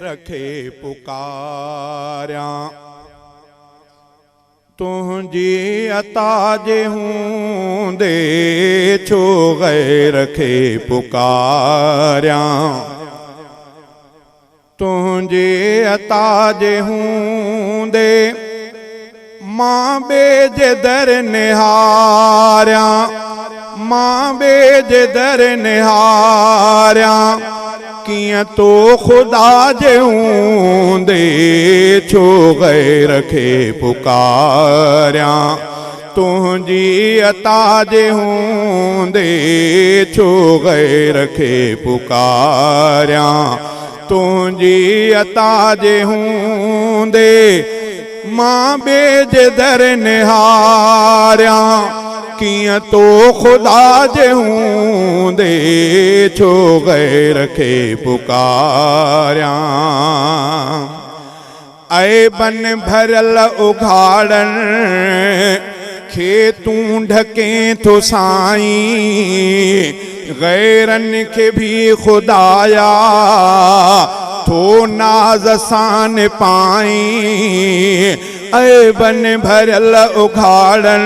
रखे पुकार्या। तुझी अता जे हूंदे छो गैर खे पुकार्या। तुझी अता जे हूंदे मां बेजे दर निहारिया। मां बेजे दर निहारिया। कियां तो खुदा जे हूंदे छो गैर खे पुकार्या। तुझी अता जे हूंदे छो गैर खे पुकार्या। तुझी अता जे हूंदे मां बेजे दर निहारिया। कियां तो खुदा जे हूंदे छो गैर खे पुकार्या। ऐ बन भरल उघाड़न खे तूं ढके थो साईं। गैरन के भी खुदाया तो नाज सान पाई। ऐ बन भरल उघाड़न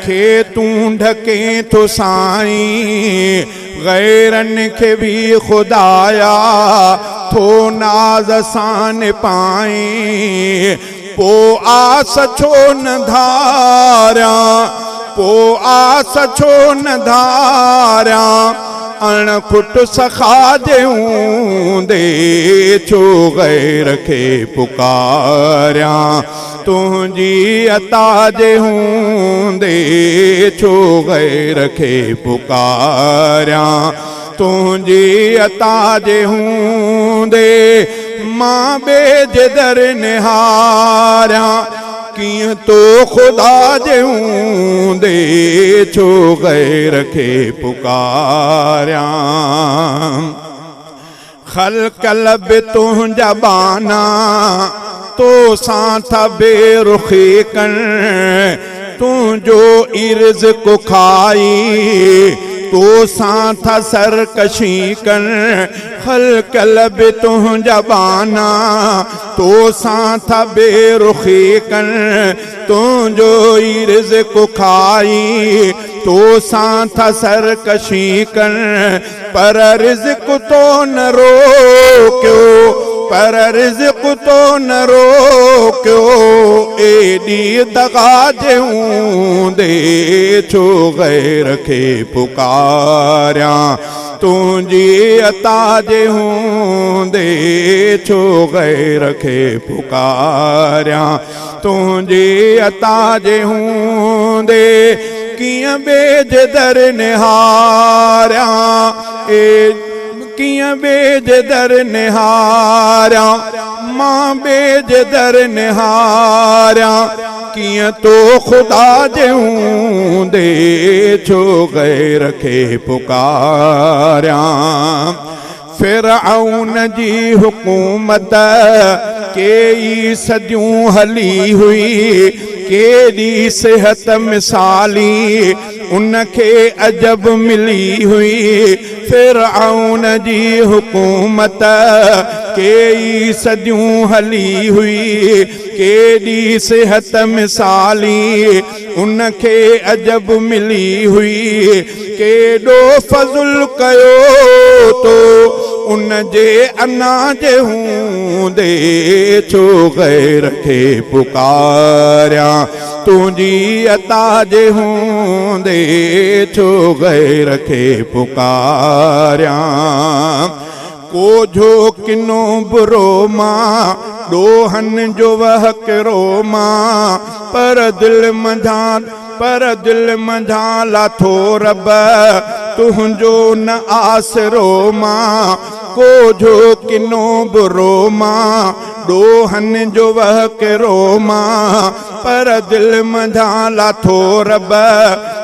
खे तूं ढके तो साईं। गैरन के भी खुदाया तो नाज सान पाई। पो आस छो न धारा। पो आस छो न धारा। अणखुट सखा जे हूंदे छो गैर खे पुकार्या। तुझी अता जे हूंदे छो गैर खे पुकार्या। तुझी अता जे हूंदे मां बेजे दर निहारिया। कियां तो खुदा जे हूंदे छो गैर खे पुकार्या। खलकल बि तुंहिंजा बाना तो सां था बेरुखी कन। तुझो इर्ज़ को खाई तो सां था सरकशी कन। खलकल बि तुंहिंजा बाना तो सां था बेरुखी कन। तुझो इर्ज़ को खाई तो सां था सरकशी कन। पर रिज़्क़ तो न रोक्यो। पर रिज़्क़ तो न रोक्यो। एडी दगा जे हूंदे छो गैर खे पुकार्या। तुझी अता जे हूंदे छो गैर खे पुकार्या। तुझी अता जे हूंदे कियां बेजे दर निहारिया। कियां बेजे दर निहारिया। मां बेजे दर निहारिया। कियां तो खुदा जे हूंदे छो गैर खे पुकार्या। फिरऔन जी हुकूमत केई सदियूं हली हुई। केॾी सिहत मिसाली उनखे अजब मिली हुई। फिरऔन जी हुकूमत केई सदियूं हली हुई। केॾी सिहत मिसाली उनखे अजब मिली हुई। केॾो फज़ुल कयो तो उन जे अना जे हूंदे छो गैर खे पुकार्या। तुझी अता जे हूंदे छो गैर खे पुकार्या। कोझो किनो बुरो मां ॾोहन जो वहकिरो मां। पर दिल मंझां लाथो रब तुंहिंजो न आसरो मां। कोझो किनो बुरो मां ॾोहन जो वहकिरो मां। पर दिल मंझां लाथो रब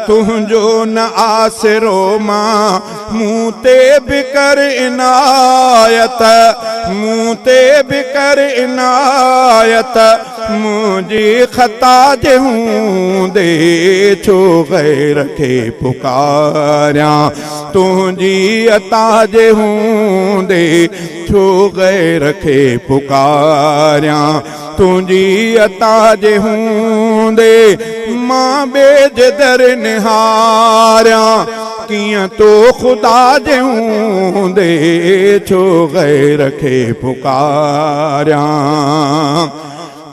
तुझो न आसरो मां मूं ते बिकर इनायत मूं ते बिकर इनायत मुझी खता जे हूंदे छो गैर खे पुकारियां तुझी अता जे हूंदे छो गैर खे पुकारियां तुझी अता जे हूंदे मां बेज दर निहारियां कियां तो खुदा जे हूंदे छो गैर खे पुकारियां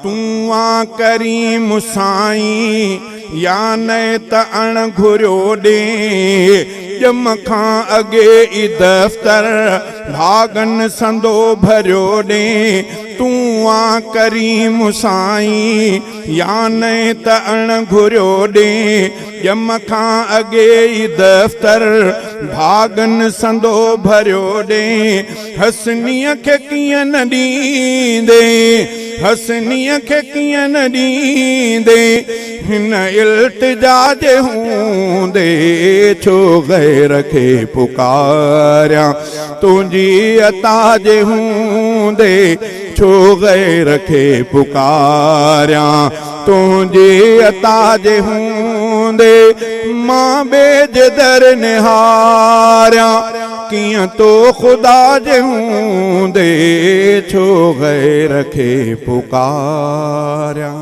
तू आ करीम साईं या न त अण घुरियो ॾे ॼम खां अॻे ई दफ़्तर भागन संदो भरियो ॾे तू आ करीम साईं या न त अण घुरियो ॾे ॼम खां अॻे ई दफ़्तर भागन संदो भरियो ॾे हसनीअ खे कीअं न ॾींदे हसनीअ खे कीअं न ॾींदे हिन इल्तिजा जे हूंदे छो गैर खे पुकारियां तुझी अता जे हूंदे छो गैर खे पुकारियां तुझी अता जे हूंदे मां बेज दर निहारियां कियां तो खुदा जे हूंदे छो गैर खे पुकारियां।